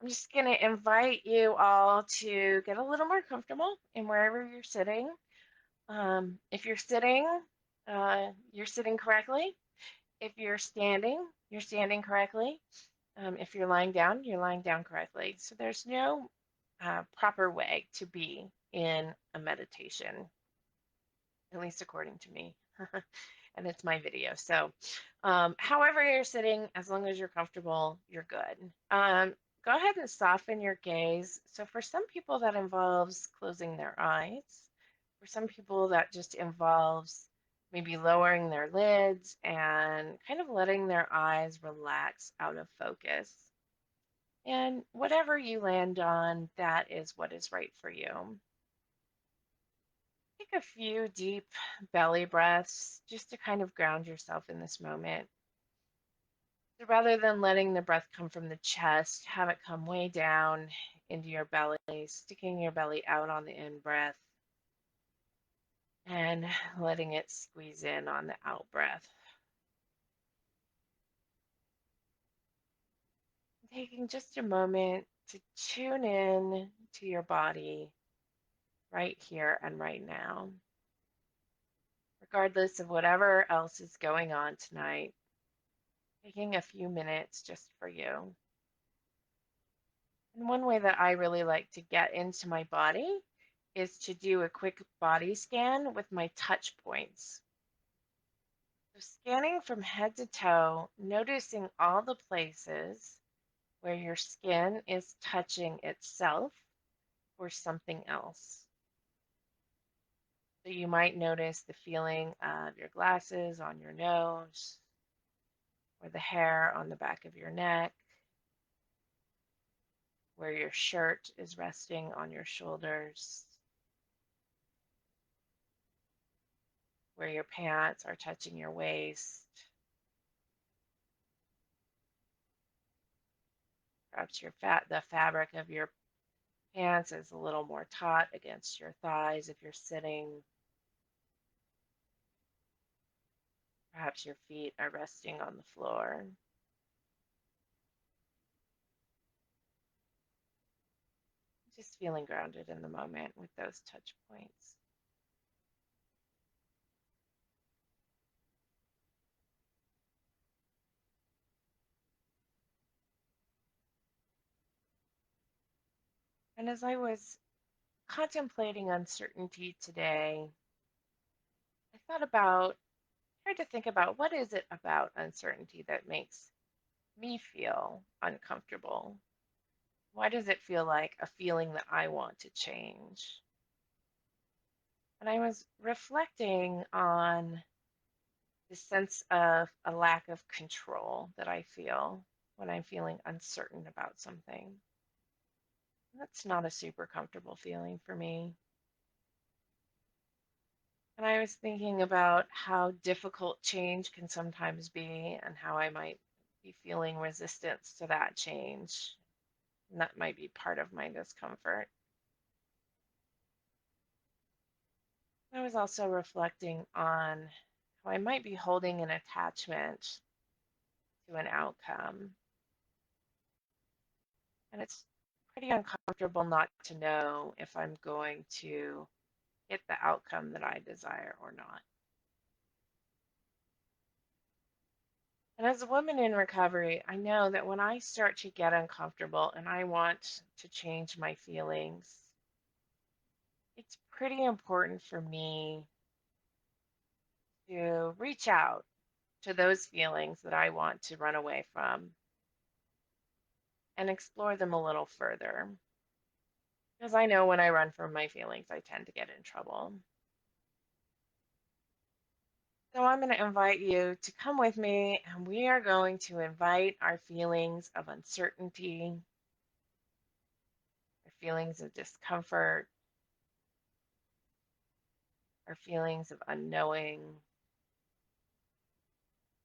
I'm just going to invite you all to get a little more comfortable in wherever you're sitting. If you're sitting correctly. If you're standing correctly. If you're lying down, you're lying down correctly. So there's no proper way to be in a meditation, at least according to me. And it's my video. So however you're sitting, as long as you're comfortable, you're good. Go ahead and soften your gaze. So for some people that involves closing their eyes. For some people that just involves maybe lowering their lids and kind of letting their eyes relax out of focus. And whatever you land on, that is what is right for you. Take a few deep belly breaths just to kind of ground yourself in this moment. So rather than letting the breath come from the chest, have it come way down into your belly, sticking your belly out on the in breath and letting it squeeze in on the out breath. Taking just a moment to tune in to your body right here and right now, regardless of whatever else is going on tonight. Taking a few minutes just for you. And one way that I really like to get into my body is to do a quick body scan with my touch points. So scanning from head to toe, noticing all the places where your skin is touching itself or something else. So you might notice the feeling of your glasses on your nose, or the hair on the back of your neck, where your shirt is resting on your shoulders, where your pants are touching your waist, perhaps the fabric of your pants is a little more taut against your thighs if you're sitting. Perhaps your feet are resting on the floor. Just feeling grounded in the moment with those touch points. And as I was contemplating uncertainty today, I tried to think about what is it about uncertainty that makes me feel uncomfortable? Why does it feel like a feeling that I want to change? And I was reflecting on the sense of a lack of control that I feel when I'm feeling uncertain about something. That's not a super comfortable feeling for me. And I was thinking about how difficult change can sometimes be and how I might be feeling resistance to that change. And that might be part of my discomfort. I was also reflecting on how I might be holding an attachment to an outcome. And it's pretty uncomfortable not to know if I'm going to get the outcome that I desire or not. And as a woman in recovery, I know that when I start to get uncomfortable and I want to change my feelings, it's pretty important for me to reach out to those feelings that I want to run away from and explore them a little further. Because I know when I run from my feelings, I tend to get in trouble. So I'm going to invite you to come with me, and we are going to invite our feelings of uncertainty, our feelings of discomfort, our feelings of unknowing.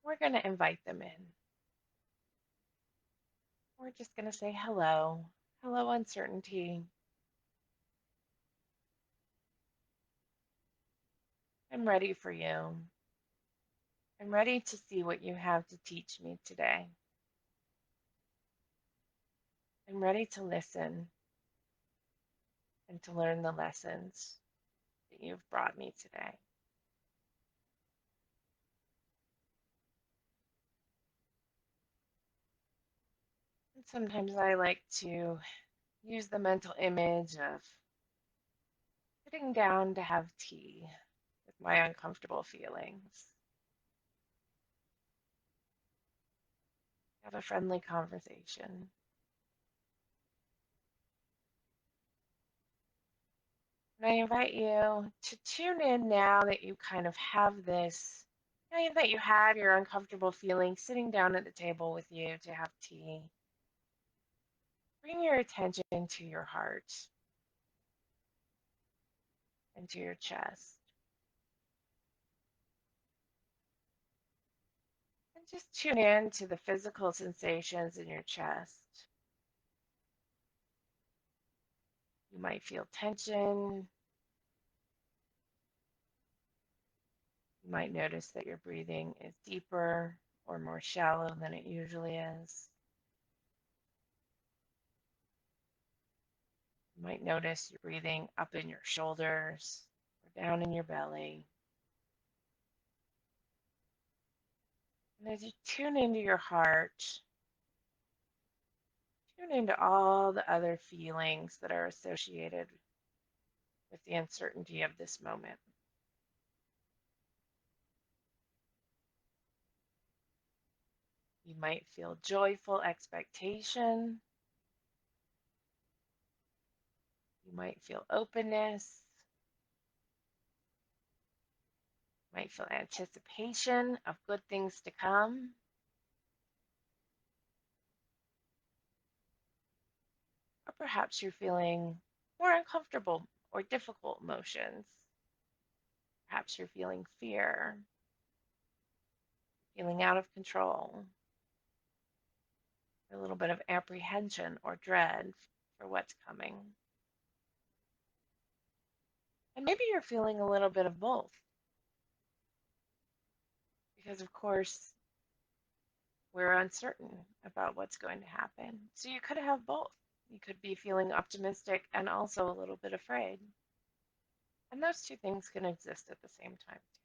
We're going to invite them in. We're just going to say hello. Hello, uncertainty. I'm ready for you. I'm ready to see what you have to teach me today. I'm ready to listen and to learn the lessons that you've brought me today. And sometimes I like to use the mental image of sitting down to have tea with my uncomfortable feelings. Have a friendly conversation. And I invite you to tune in now that you kind of have this, that you have your uncomfortable feelings sitting down at the table with you to have tea. Bring your attention to your heart and to your chest. And just tune in to the physical sensations in your chest. You might feel tension. You might notice that your breathing is deeper or more shallow than it usually is. You might notice you're breathing up in your shoulders or down in your belly. And as you tune into your heart, tune into all the other feelings that are associated with the uncertainty of this moment. You might feel joyful expectation. You might feel openness. You might feel anticipation of good things to come. Or perhaps you're feeling more uncomfortable or difficult emotions. Perhaps you're feeling fear, feeling out of control, a little bit of apprehension or dread for what's coming. And maybe you're feeling a little bit of both. Because, of course, we're uncertain about what's going to happen. So you could have both. You could be feeling optimistic and also a little bit afraid. And those two things can exist at the same time, too.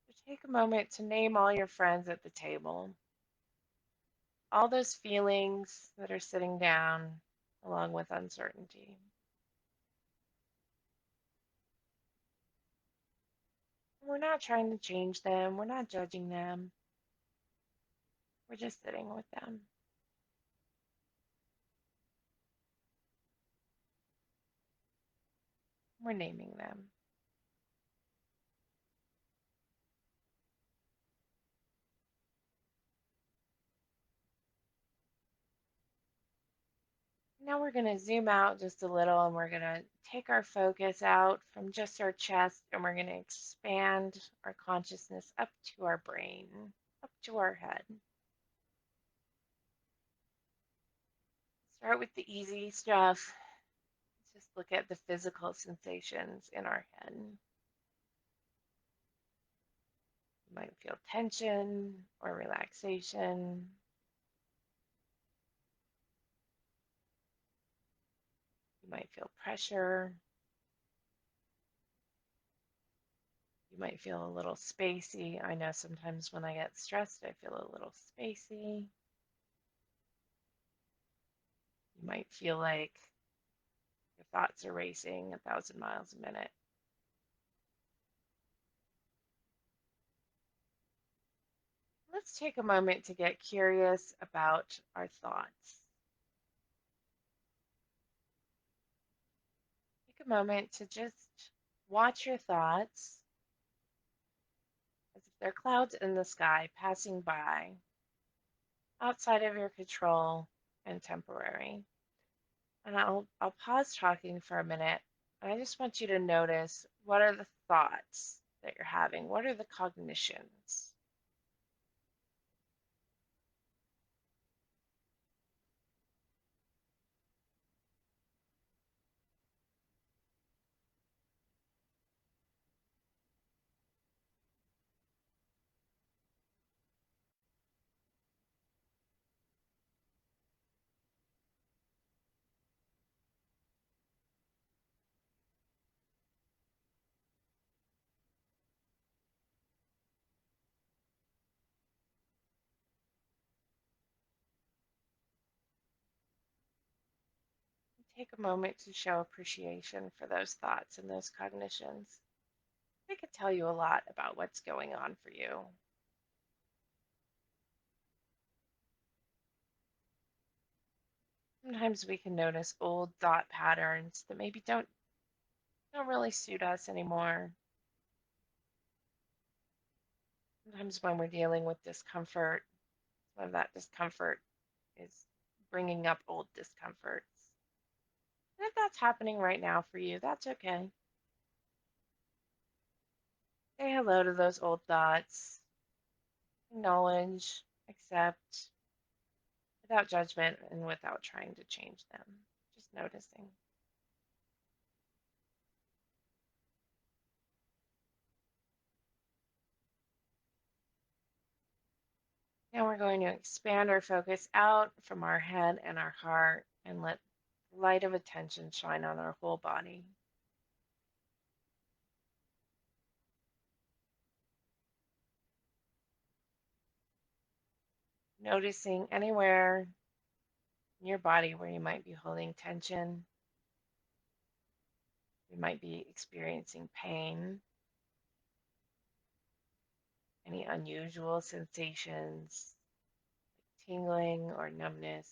So take a moment to name all your friends at the table, all those feelings that are sitting down along with uncertainty. We're not trying to change them, we're not judging them, we're just sitting with them. We're naming them. Now we're going to zoom out just a little and we're going to take our focus out from just our chest and we're going to expand our consciousness up to our brain, up to our head. Start with the easy stuff. Just look at the physical sensations in our head. You might feel tension or relaxation. You might feel pressure. You might feel a little spacey. I know sometimes when I get stressed, I feel a little spacey. You might feel like your thoughts are racing 1,000 miles a minute. Let's take a moment to get curious about our thoughts. Take a moment to just watch your thoughts as if they're clouds in the sky passing by, outside of your control and temporary. And I'll pause talking for a minute. And I just want you to notice, what are the thoughts that you're having? What are the cognitions? take a moment to show appreciation for those thoughts and those cognitions. They could tell you a lot about what's going on for you. Sometimes we can notice old thought patterns that maybe don't really suit us anymore. Sometimes when we're dealing with discomfort, some of that discomfort is bringing up old discomforts. And if that's happening right now for you, that's okay. Say hello to those old thoughts, acknowledge, accept, without judgment and without trying to change them. Just noticing. Now we're going to expand our focus out from our head and our heart and let the light of attention shine on our whole body. Noticing anywhere in your body where you might be holding tension, you might be experiencing pain, any unusual sensations, like tingling or numbness.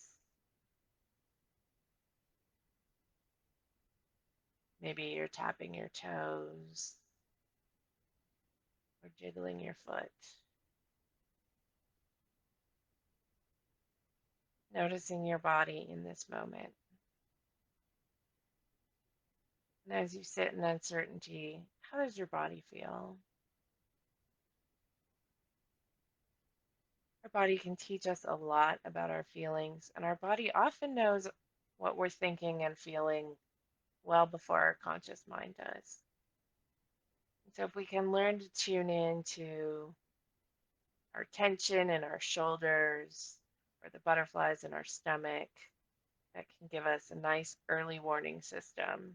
Maybe you're tapping your toes or jiggling your foot. Noticing your body in this moment. And as you sit in uncertainty, how does your body feel? Our body can teach us a lot about our feelings, and our body often knows what we're thinking and feeling well before our conscious mind does. And so, if we can learn to tune in to our tension in our shoulders or the butterflies in our stomach, that can give us a nice early warning system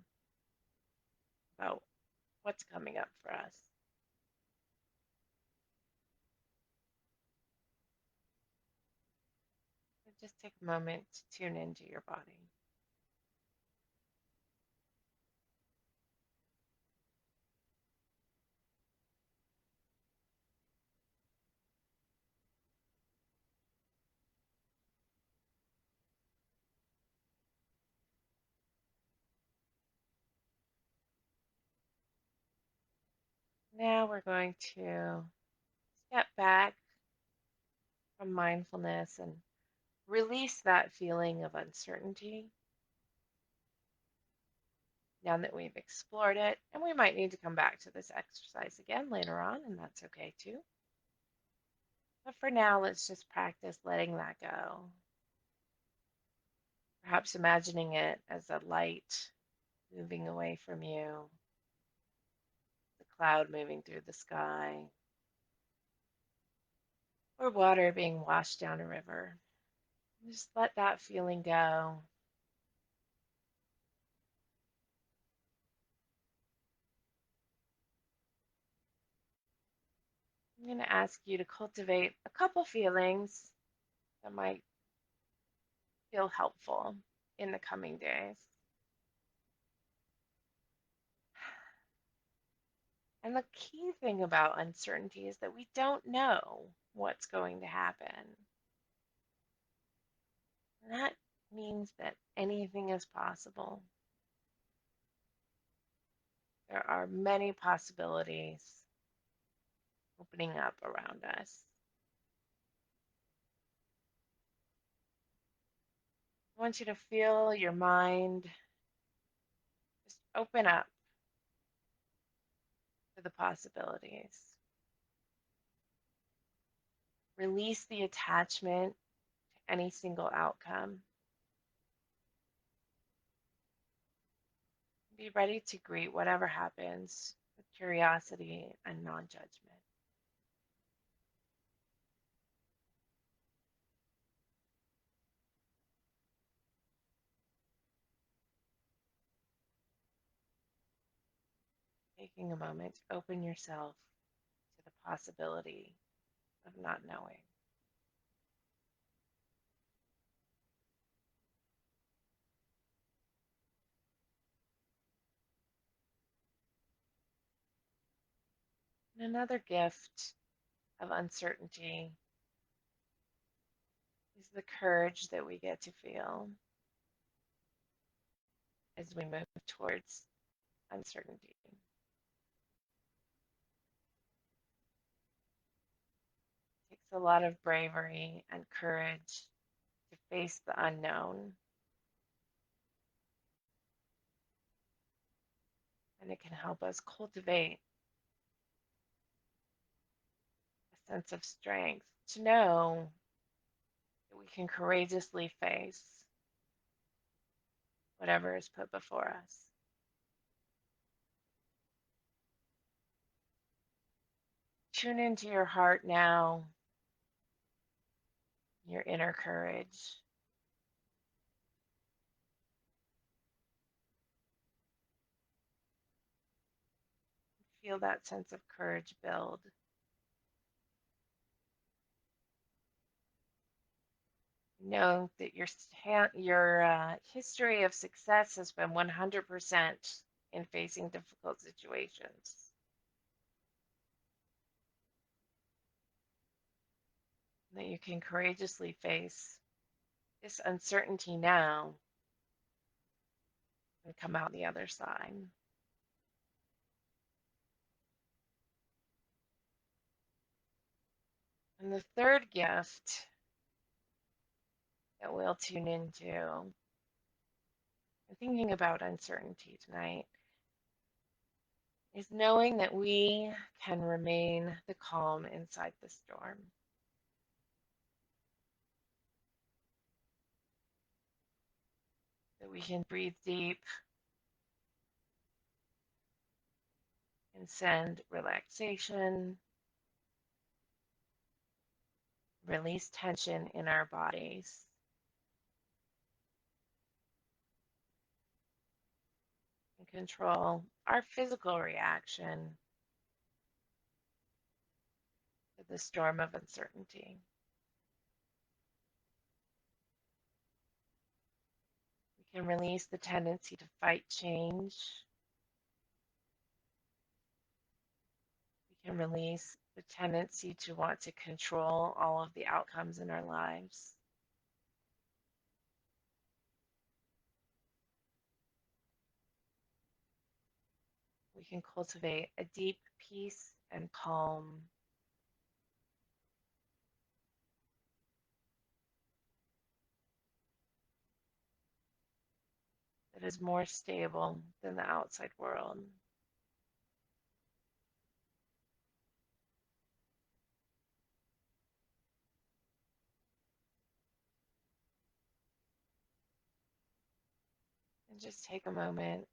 about what's coming up for us. So just take a moment to tune into your body. Now we're going to step back from mindfulness and release that feeling of uncertainty now that we've explored it. And we might need to come back to this exercise again later on, and that's okay too. But for now, let's just practice letting that go. Perhaps imagining it as a light moving away from you, the cloud moving through the sky, or water being washed down a river. Just let that feeling go. I'm going to ask you to cultivate a couple feelings that might feel helpful in the coming days. And the key thing about uncertainty is that we don't know what's going to happen. And that means that anything is possible. There are many possibilities opening up around us. I want you to feel your mind just open up to the possibilities. Release the attachment to any single outcome. Be ready to greet whatever happens with curiosity and non judgment. Taking a moment to open yourself to the possibility of not knowing. And another gift of uncertainty is the courage that we get to feel as we move towards uncertainty. It takes a lot of bravery and courage to face the unknown, and it can help us cultivate a sense of strength to know that we can courageously face whatever is put before us. Tune into your heart now, your inner courage. Feel that sense of courage build. Know that your history of success has been 100% in facing difficult situations. That you can courageously face this uncertainty now and come out the other side. And the third gift that we'll tune into, thinking about uncertainty tonight, is knowing that we can remain the calm inside the storm. That we can breathe deep and send relaxation, release tension in our bodies. And control our physical reaction to the storm of uncertainty. We can release the tendency to fight change. We can release the tendency to want to control all of the outcomes in our lives. We can cultivate a deep peace and calm that is more stable than the outside world. And just take a moment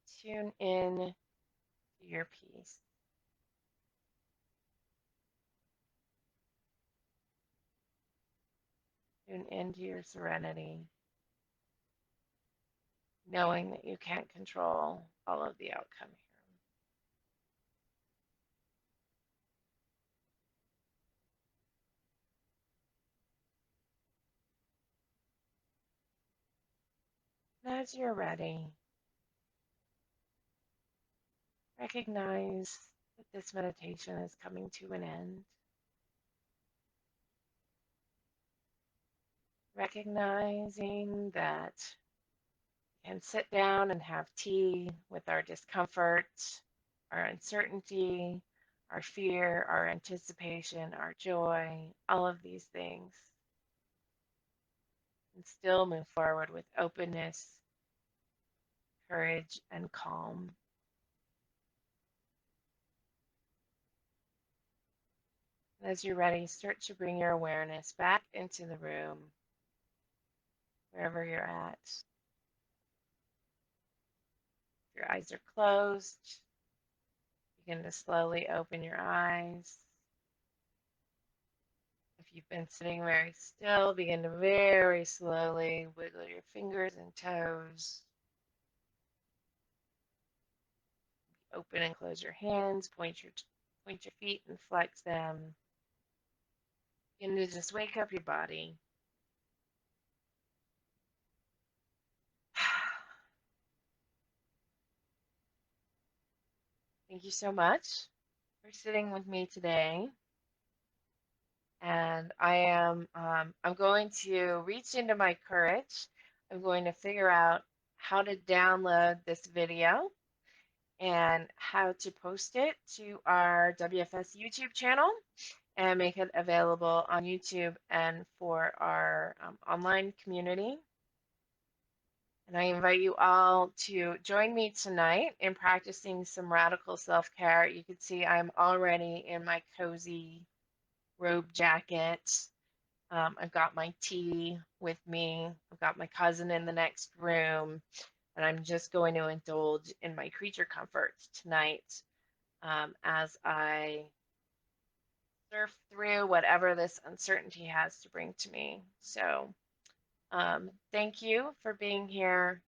to tune in to your peace. Tune into your serenity, knowing that you can't control all of the outcome here. And as you're ready, recognize that this meditation is coming to an end. Recognizing that we can sit down and have tea with our discomfort, our uncertainty, our fear, our anticipation, our joy, all of these things, and still move forward with openness, courage, and calm. And as you're ready, start to bring your awareness back into the room, wherever you're at. If your eyes are closed, begin to slowly open your eyes. If you've been sitting very still, begin to very slowly wiggle your fingers and toes. Open and close your hands, point your feet and flex them. Begin to just wake up your body. Thank you so much for sitting with me today. And I'm going to reach into my courage. I'm going to figure out how to download this video and how to post it to our WFS YouTube channel and make it available on YouTube and for our online community. And I invite you all to join me tonight in practicing some radical self-care. You can see I'm already in my cozy robe jacket. I've got my tea with me. I've got my cousin in the next room, and I'm just going to indulge in my creature comforts tonight as I surf through whatever this uncertainty has to bring to me. So, thank you for being here.